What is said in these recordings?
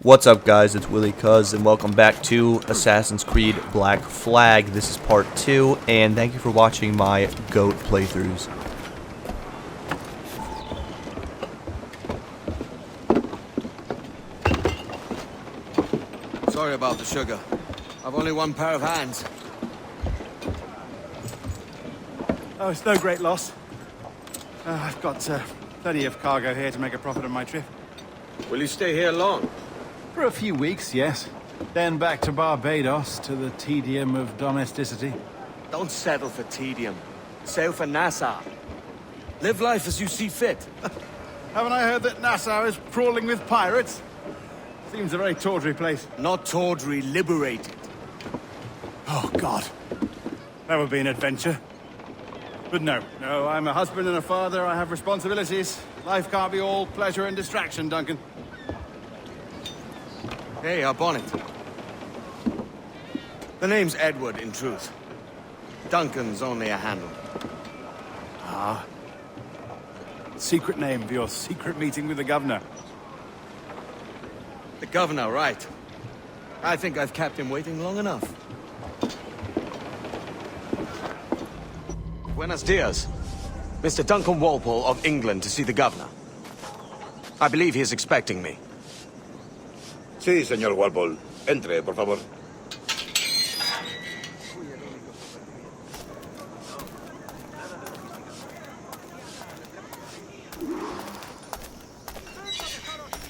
What's up, guys? It's Willie Cuz, and welcome back to Assassin's Creed Black Flag. This is part 2, and thank you for watching my GOAT playthroughs. Sorry about the sugar. I've only one pair of hands. Oh, it's no great loss. I've got plenty of cargo here to make a profit on my trip. Will you stay here long? For a few weeks, yes. Then back to Barbados, to the tedium of domesticity. Don't settle for tedium. Sail for Nassau. Live life as you see fit. Haven't I heard that Nassau is crawling with pirates? Seems a very tawdry place. Not tawdry, liberated. Oh, God. That would be an adventure. But no, I'm a husband and a father. I have responsibilities. Life can't be all pleasure and distraction, Duncan. Hey, our bonnet. The name's Edward, in truth. Duncan's only a handle. Ah. Secret name for your secret meeting with the governor. The governor, right. I think I've kept him waiting long enough. Buenos dias. Mr. Duncan Walpole of England to see the governor. I believe he is expecting me. Sí, señor Walpole. Entre, por favor.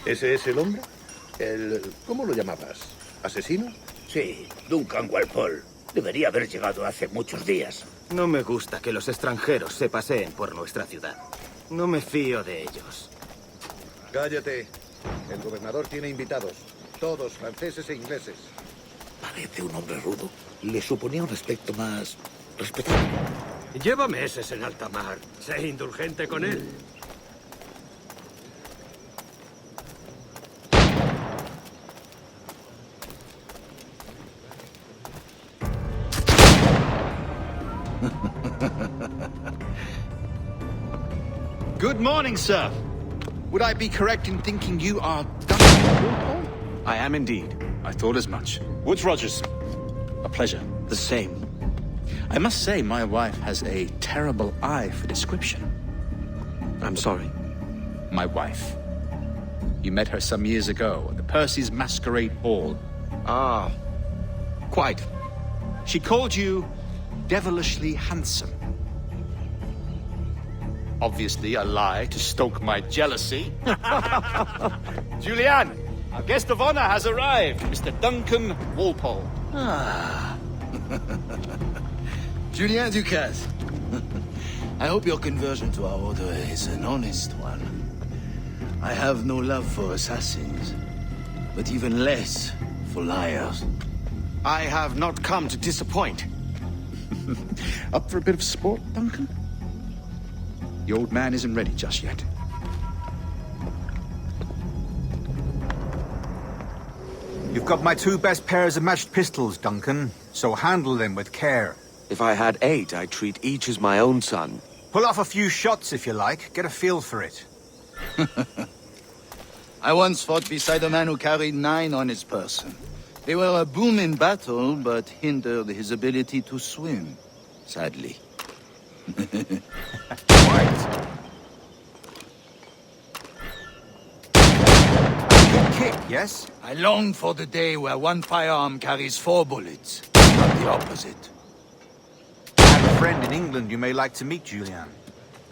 ¿Ese es el hombre? ¿Cómo lo llamabas? ¿Asesino? Sí, Duncan Walpole. Debería haber llegado hace muchos días. No me gusta que los extranjeros se paseen por nuestra ciudad. No me fío de ellos. Cállate. El gobernador tiene invitados. Todos franceses e ingleses. Parece un hombre rudo. Le suponía un aspecto más respetable. Lleva meses en alta mar. Sé indulgente con él. Good morning, sir. Would I be correct in thinking you are Duncan Walpole? I am indeed. I thought as much. Woods Rogers. A pleasure. The same. I must say, my wife has a terrible eye for description. I'm sorry. My wife. You met her some years ago at the Percy's Masquerade Ball. Ah, quite. She called you devilishly handsome. Obviously a lie to stoke my jealousy. Julianne, our guest of honor has arrived, Mr. Duncan Walpole. Julien Ducasse. I hope your conversion to our order is an honest one. I have no love for assassins, but even less for liars. I have not come to disappoint. Up for a bit of sport, Duncan? The old man isn't ready just yet. You've got my two best pairs of matched pistols, Duncan, so handle them with care. If I had 8, I'd treat each as my own son. Pull off a few shots if you like, get a feel for it. I once fought beside a man who carried 9 on his person. They were a boon in battle, but hindered his ability to swim, sadly. Right. Good kick, yes? I long for the day where one firearm carries 4 bullets, not the opposite. I have a friend in England you may like to meet, Julian.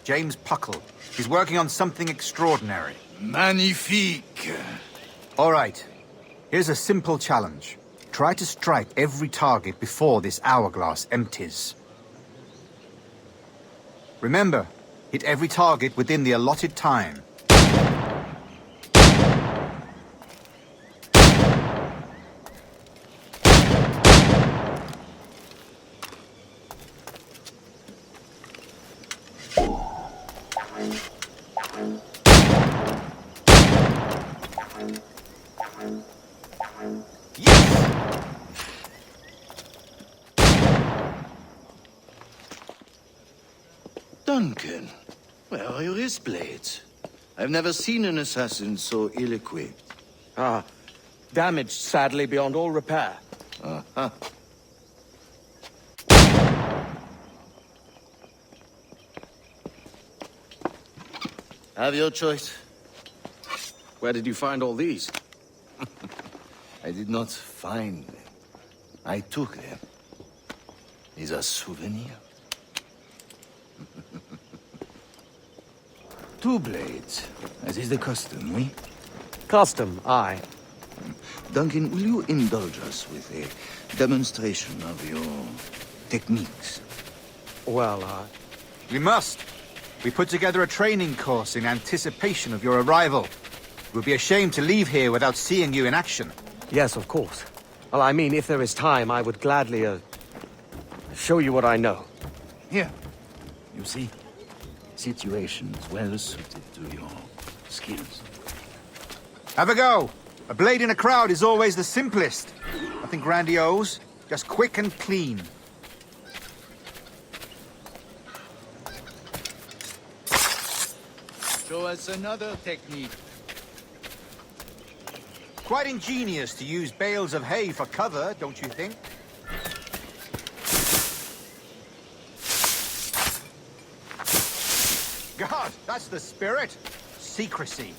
James Puckle. He's working on something extraordinary. Magnifique! All right. Here's a simple challenge. Try to strike every target before this hourglass empties. Remember, hit every target within the allotted time. Duncan, where are your wrist blades? I've never seen an assassin so ill-equipped. Ah, Damaged, sadly, beyond all repair. Uh-huh. Have your choice. Where did you find all these? I did not find them. I took them. Is a souvenir. Two blades, as is the custom, oui? Custom, aye. Duncan, will you indulge us with a demonstration of your techniques? Well, We must. We put together a training course in anticipation of your arrival. It would be a shame to leave here without seeing you in action. yes, of course. Well, I mean, if there is time, I would gladly, show you what I know. Here. You see? Situations well suited to your skills. Have a go. A blade in a crowd is always the simplest. Nothing grandiose, just quick and clean. Show us another technique. Quite ingenious to use bales of hay for cover, don't you think? God, that's the spirit. Secrecy.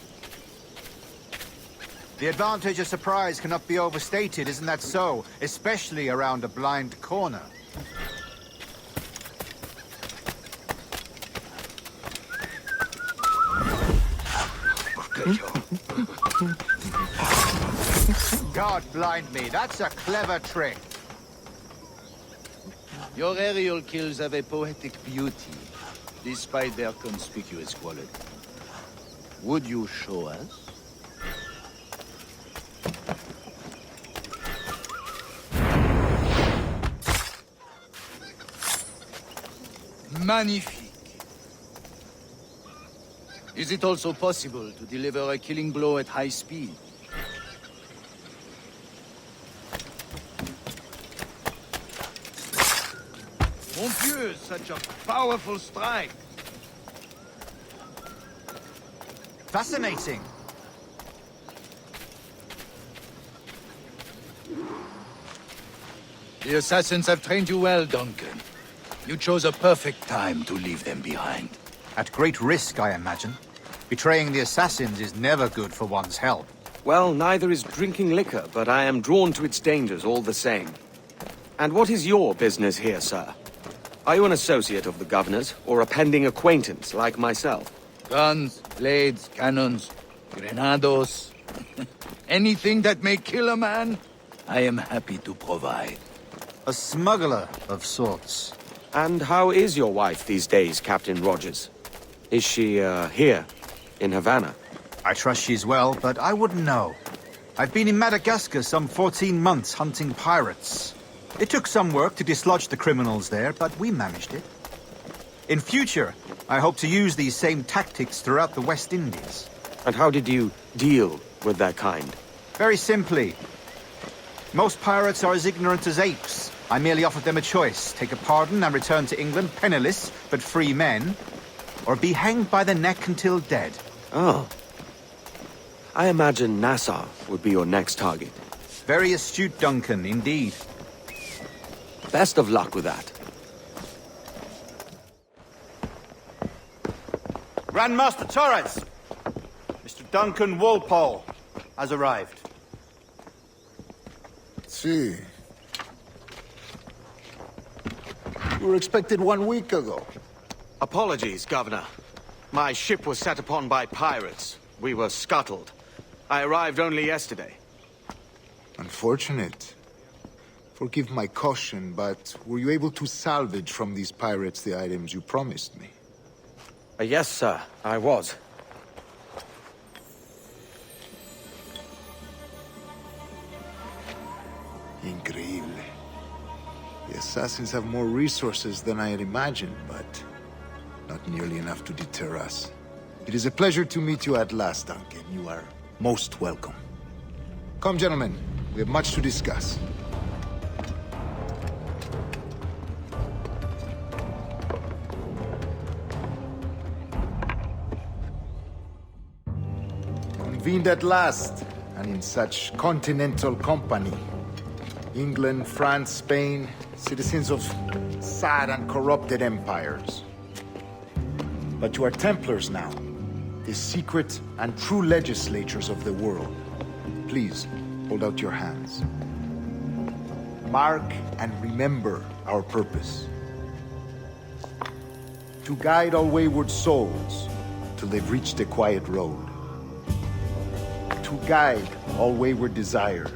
The advantage of surprise cannot be overstated, isn't that so? Especially around a blind corner. God blind me, that's a clever trick. Your aerial kills have a poetic beauty, despite their conspicuous quality. Would you show us? Magnifique. Is it also possible to deliver a killing blow at high speed? Mon Dieu, such a powerful strike! Fascinating. The assassins have trained you well, Duncan. You chose a perfect time to leave them behind. At great risk, I imagine. Betraying the assassins is never good for one's health. Well, neither is drinking liquor, but I am drawn to its dangers all the same. And what is your business here, sir? Are you an associate of the governor's, or a pending acquaintance like myself? Guns, blades, cannons, grenados. Anything that may kill a man, I am happy to provide. A smuggler of sorts. And how is your wife these days, Captain Rogers? Is she, here, in Havana? I trust she's well, but I wouldn't know. I've been in Madagascar some 14 months hunting pirates. It took some work to dislodge the criminals there, but we managed it. In future, I hope to use these same tactics throughout the West Indies. And how did you deal with that kind? Very simply. Most pirates are as ignorant as apes. I merely offered them a choice. Take a pardon and return to England penniless, but free men. Or be hanged by the neck until dead. Oh. I imagine Nassau would be your next target. Very astute, Duncan, indeed. Best of luck with that. Grandmaster Torres! Mr. Duncan Walpole has arrived. See. You were expected 1 week ago. Apologies, Governor. My ship was set upon by pirates. We were scuttled. I arrived only yesterday. Unfortunate. Forgive my caution, but were you able to salvage from these pirates the items you promised me? Yes, sir, I was. Increíble. The assassins have more resources than I had imagined, but not nearly enough to deter us. It is a pleasure to meet you at last, Duncan. You are most welcome. Come, gentlemen. We have much to discuss. Convened at last. and in such continental company. England, France, Spain, citizens of sad and corrupted empires. But you are Templars now, the secret and true legislators of the world. Please, hold out your hands. Mark and remember our purpose. To guide all wayward souls till they've reached a quiet road. To guide all wayward desire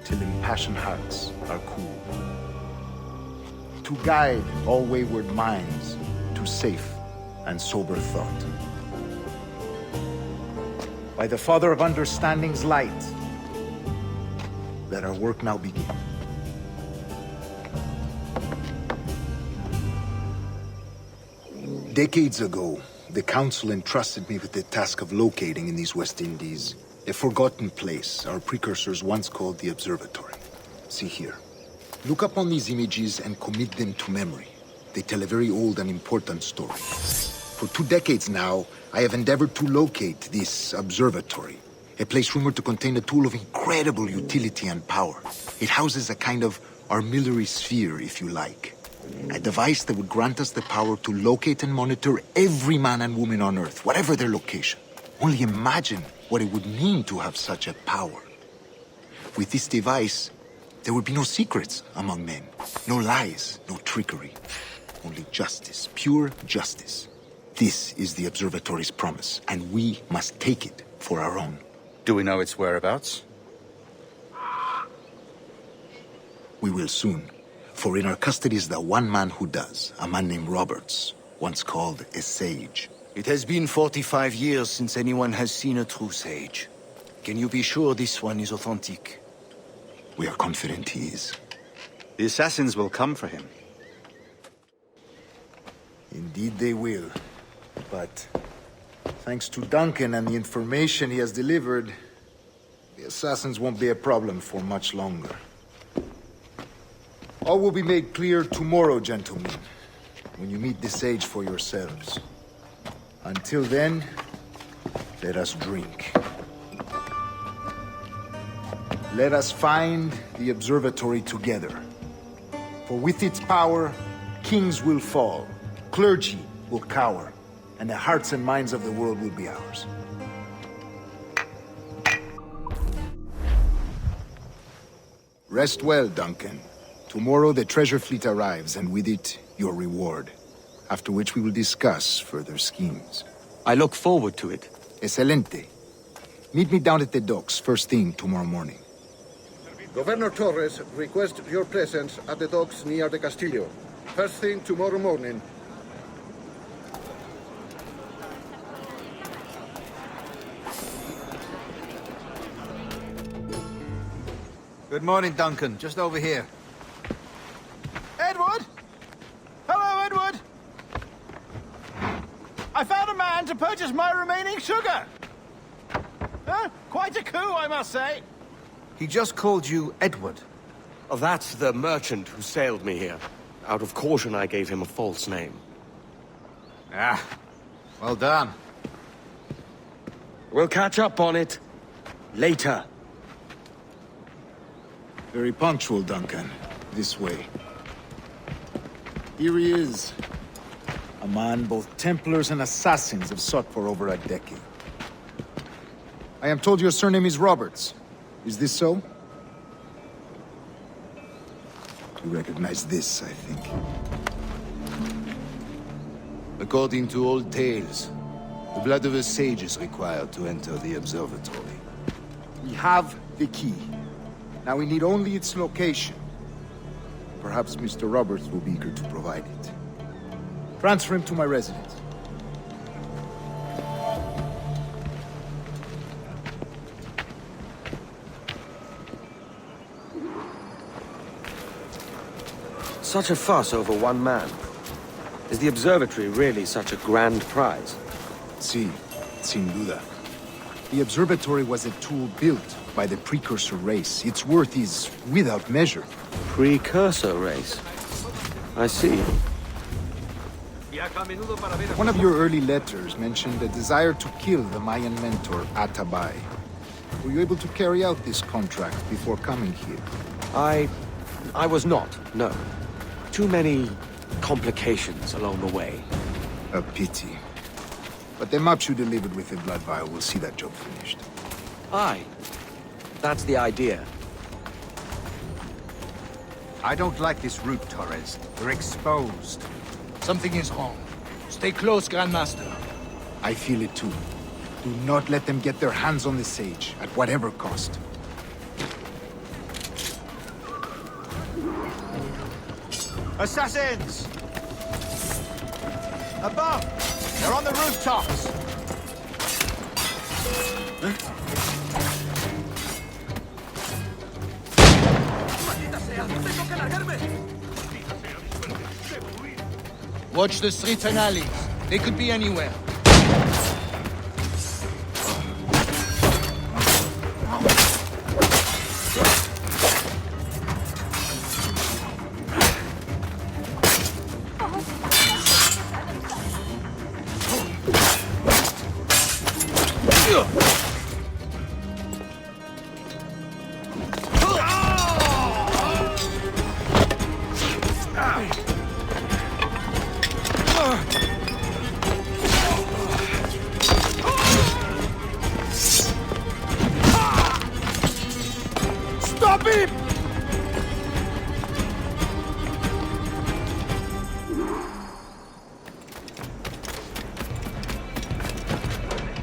till impassioned hearts are cool. To guide all wayward minds to safe and sober thought. By the Father of Understanding's light, let our work now begin. Decades ago, the Council entrusted me with the task of locating in these West Indies a forgotten place our precursors once called the Observatory. See here. Look upon these images and commit them to memory. They tell a very old and important story. For 2 decades now, I have endeavored to locate this observatory, a place rumored to contain a tool of incredible utility and power. It houses a kind of armillary sphere, if you like. A device that would grant us the power to locate and monitor every man and woman on Earth, whatever their location. Only imagine what it would mean to have such a power. With this device, there would be no secrets among men, no lies, no trickery. Only justice, pure justice. This is the Observatory's promise, and we must take it for our own. Do we know its whereabouts? We will soon. For in our custody is the one man who does, a man named Roberts, once called a sage. It has been 45 years since anyone has seen a true sage. Can you be sure this one is authentic? We are confident he is. The assassins will come for him. Indeed they will. But thanks to Duncan and the information he has delivered, the assassins won't be a problem for much longer. All will be made clear tomorrow, gentlemen, when you meet the sage for yourselves. Until then, let us drink. Let us find the observatory together. For with its power, kings will fall, clergy will cower, and the hearts and minds of the world will be ours. Rest well, Duncan. Tomorrow the treasure fleet arrives, and with it, your reward. After which we will discuss further schemes. I look forward to it. Excelente. Meet me down at the docks first thing tomorrow morning. Governor Torres requests your presence at the docks near the Castillo. First thing tomorrow morning. Good morning, Duncan. Just over here. Edward? Hello, Edward! I found a man to purchase my remaining sugar! Quite a coup, I must say. He just called you Edward. Oh, that's the merchant who sailed me here. Out of caution, I gave him a false name. Ah, well done. We'll catch up on it later. Very punctual, Duncan. This way. Here he is. A man both Templars and assassins have sought for over a decade. I am told your surname is Roberts. Is this so? You recognize this, I think. According to old tales, the blood of a sage is required to enter the observatory. We have the key. Now we need only its location. Perhaps Mr. Roberts will be eager to provide it. Transfer him to my residence. Such a fuss over one man. Is the observatory really such a grand prize? Sí, sin duda. The observatory was a tool built by the precursor race. Its worth is without measure. Precursor race? I see. One of your early letters mentioned a desire to kill the Mayan mentor, Atabay. Were you able to carry out this contract before coming here? I was not, no. Too many complications along the way. A pity. But the maps you delivered with the blood vial will see that job finished. Aye. That's the idea. I don't like this route, Torres. We're exposed. Something is wrong. Stay close, Grandmaster. I feel it too. Do not let them get their hands on the sage, at whatever cost. Assassins! Above! They're on the rooftops! Watch the streets and alleys. They could be anywhere. Stop him!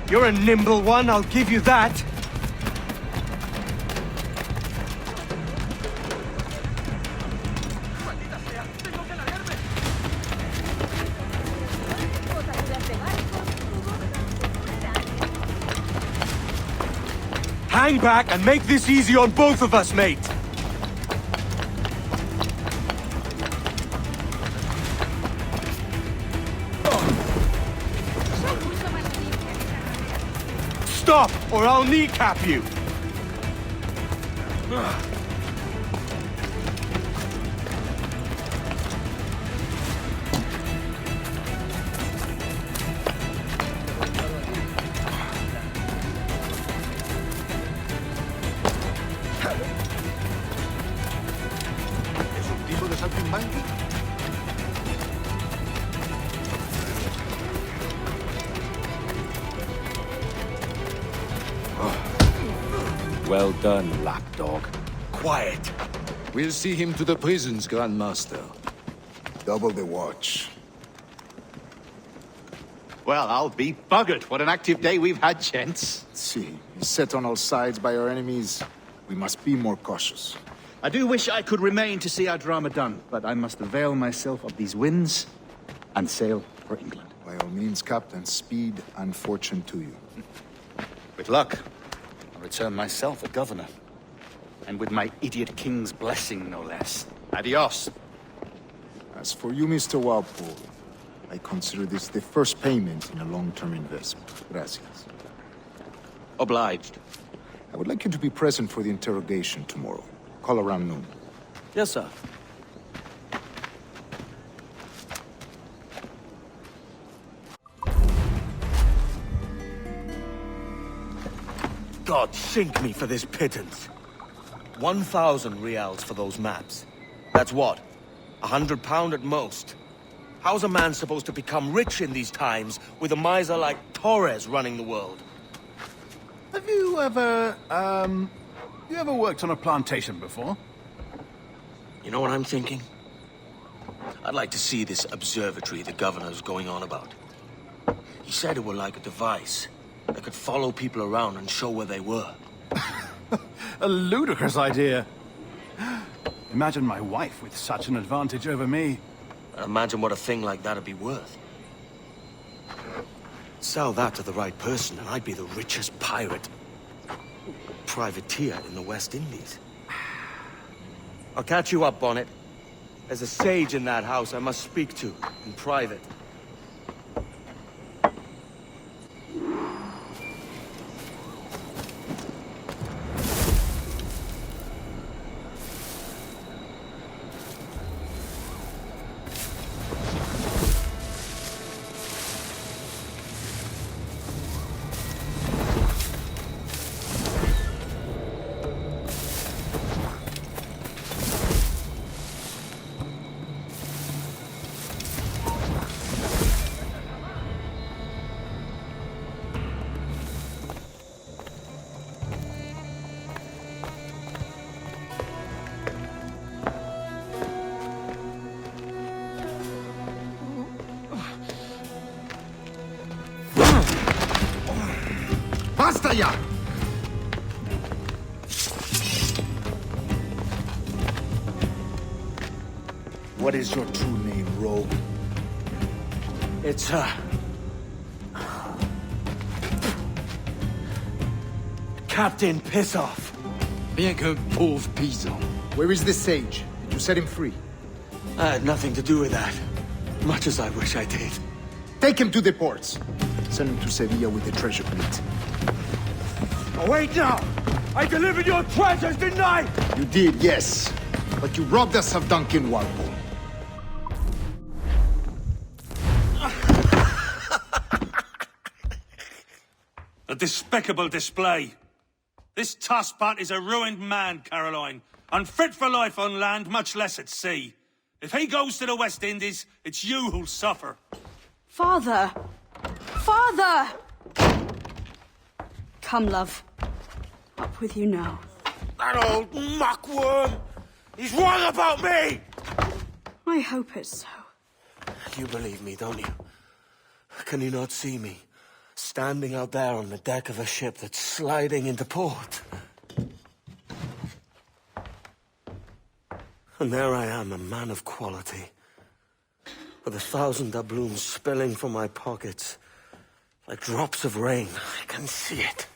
You're a nimble one, I'll give you that. Hang back and make this easy on both of us, mate. Stop, or I'll kneecap you! ¿Es un tipo de saltimbanqui? Well done, lapdog. Quiet. We'll see him to the prisons, Grandmaster. Double the watch. Well, I'll be buggered. What an active day we've had, gents. See, set on all sides by our enemies. We must be more cautious. I do wish I could remain to see our drama done, but I must avail myself of these winds and sail for England. By all means, Captain, speed and fortune to you. With luck, I'll return myself a governor. And with my idiot king's blessing, no less. Adios. As for you, Mr. Walpole, I consider this the first payment in a long-term investment. Gracias. Obliged. I would like you to be present for the interrogation tomorrow. Call around noon. Yes, sir. God sink me for this pittance. 1,000 reals for those maps. That's what? £100 at most. How's a man supposed to become rich in these times with a miser like Torres running the world? Have you ever, worked on a plantation before? You know what I'm thinking? I'd like to see this observatory the governor's going on about. He said it were like a device that could follow people around and show where they were. A ludicrous idea. Imagine my wife with such an advantage over me. Imagine what a thing like that'd be worth. Sell that to the right person and I'd be the richest pirate. Privateer in the West Indies. I'll catch you up, Bonnet. There's a sage in that house I must speak to, in private. Fire! What is your true name, rogue? It's, Captain Pissoff. Bien que pauvre paysan. Where is the sage? Did you set him free? I had nothing to do with that. Much as I wish I did. Take him to the ports. Send him to Sevilla with the treasure plate. Oh, wait now! I delivered your treasures, didn't I? You did, yes. But you robbed us of Duncan Walpole. A despicable display. This tosspot is a ruined man, Caroline. Unfit for life on land, much less at sea. If he goes to the West Indies, it's you who'll suffer. Father! Father! Come, love. Up with you now. That old muckworm! He's wrong about me! I hope it's so. You believe me, don't you? Can you not see me? Standing out there on the deck of a ship that's sliding into port. And there I am, a man of quality. With 1,000 doubloons spilling from my pockets. Like drops of rain. I can see it.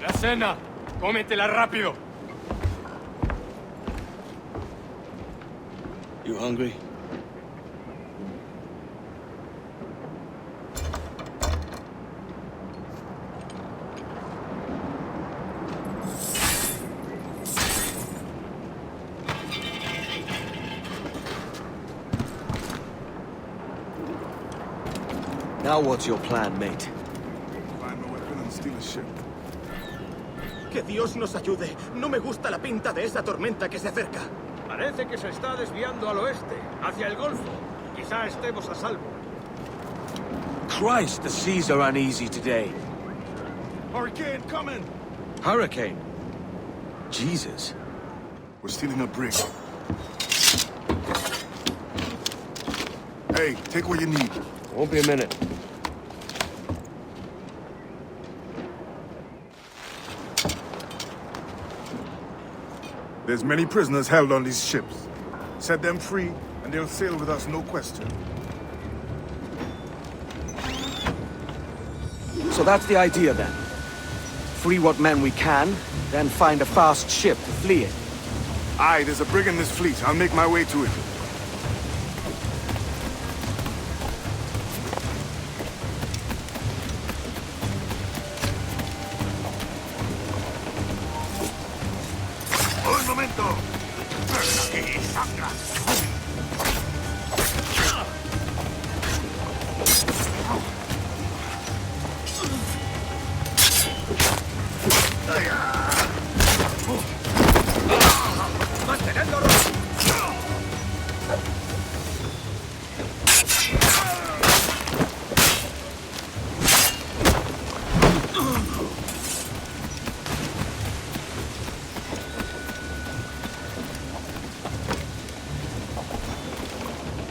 La cena. Cómetela rápido. You hungry? Now what's your plan, mate? Find a weapon and steal a ship. Que Dios nos ayude. No me gusta la pinta de esa tormenta que se acerca. Parece que se está desviando al oeste, hacia el Golfo. Quizá estemos a salvo. Christ, the seas are uneasy today. Hurricane coming! Hurricane? Jesus. We're stealing a brig. Hey, take what you need. Won't be a minute. There's many prisoners held on these ships. Set them free, and they'll sail with us, no question. So that's the idea, then. Free what men we can, then find a fast ship to flee it. Aye, there's a brig in this fleet. I'll make my way to it. ¡Un momento! ¡Aquí, saca!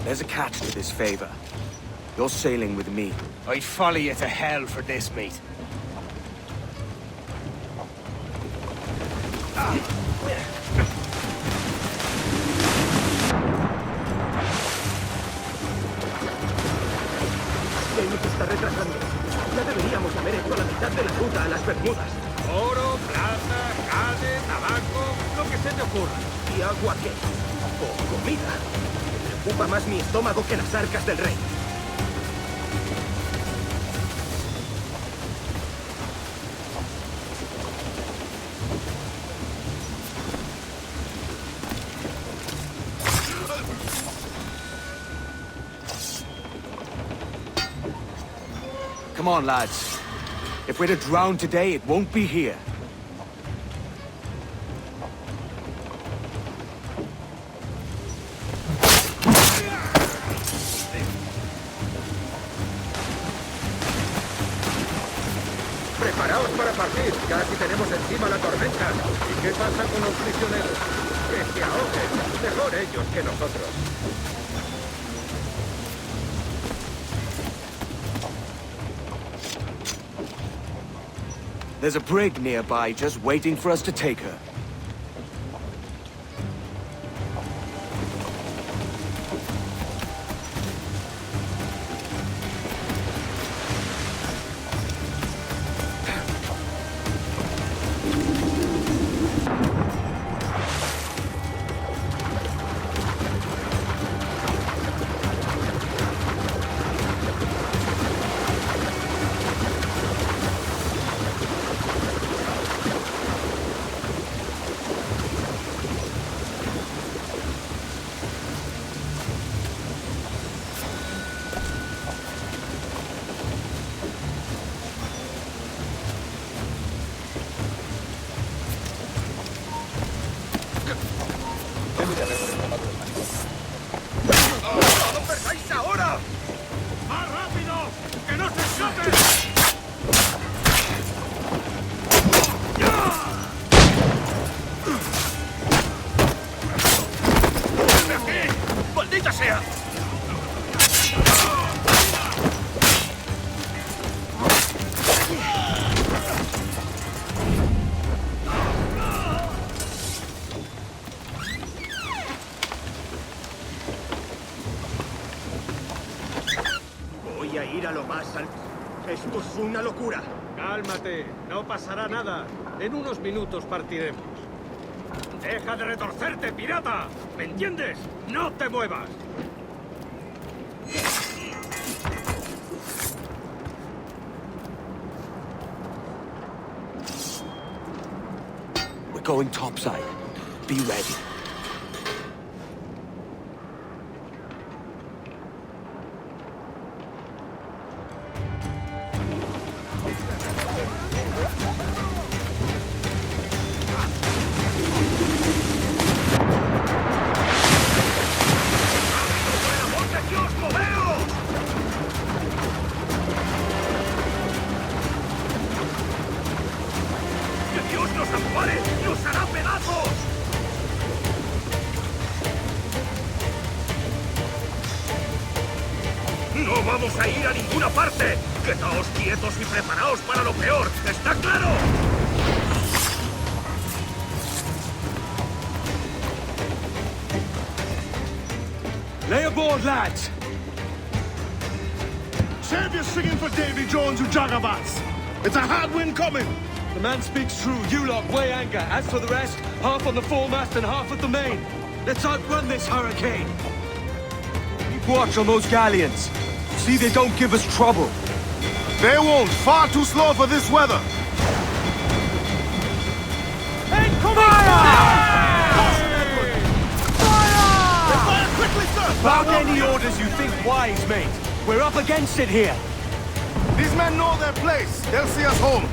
There's a catch to this favor. You're sailing with me. I'd follow you to hell for this, mate. ¿Qué nos está retrasando? Ya deberíamos haber hecho la mitad de la ruta a las Bermudas. Oro, plata, jade, tabaco, lo que se te ocurra. ¿Y agua qué? ¿O comida? Me preocupa más mi estómago que las arcas del rey. Come on, lads. If we're to drown today, it won't be here. Preparaos para partir. Casi tenemos encima la tormenta. ¿Y qué pasa con los prisioneros? Que se ahoguen. Mejor ellos que nosotros. There's a brig nearby just waiting for us to take her. ¡No perdáis ahora! ¡Más rápido! ¡Que no se escapen! ¡Déjame aquí! ¡Maldita sea! Voy a ir a lo más alto. Esto es una locura. Cálmate, no pasará nada. En unos minutos partiremos. ¡Deja de retorcerte, pirata! ¿Me entiendes? ¡No te muevas! We're going topside. Be ready. ¡Que Dios nos ampare! ¡Nos hará pedazos! ¡No vamos a ir a ninguna parte! ¡Quedaos quietos y preparaos para lo peor! ¿Está claro? Lay aboard, lads! Save your singing for Davy Jones, you jagabats! It's a hard wind coming! The man speaks true. You lot weigh anchor. As for the rest, half on the foremast and half at the main. Let's outrun this hurricane. Keep watch on those galleons. See they don't give us trouble. They won't. Far too slow for this weather. About any orders you think wise, mate. We're up against it here. These men know their place. They'll see us home.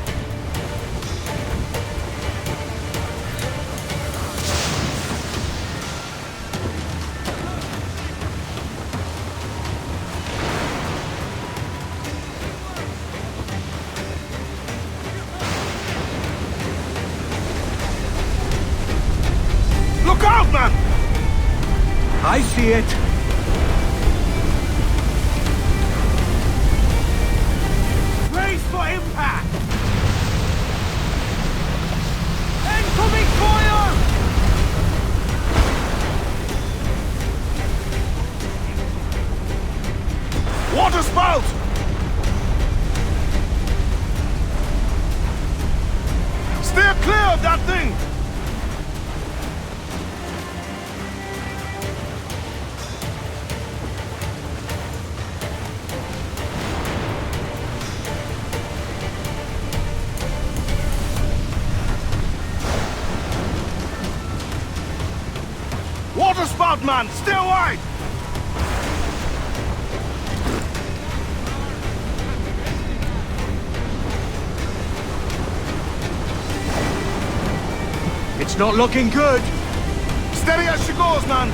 Look out, man! I see it. Brace for impact! Incoming fire! Water spout! Steer clear of that thing! Water spout, man! Stay wide! It's not looking good. Steady as she goes, man!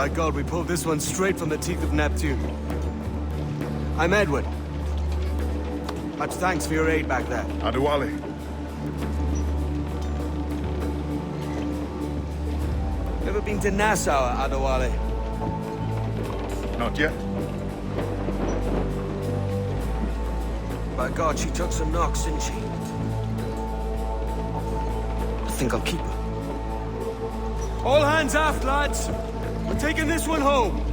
By God, we pulled this one straight from the teeth of Neptune. I'm Edward. Much thanks for your aid back there. Adewale. Ever been to Nassau, Adewale? Not yet. By God, she took some knocks, didn't she? I think I'll keep her. All hands aft, lads! We're taking this one home.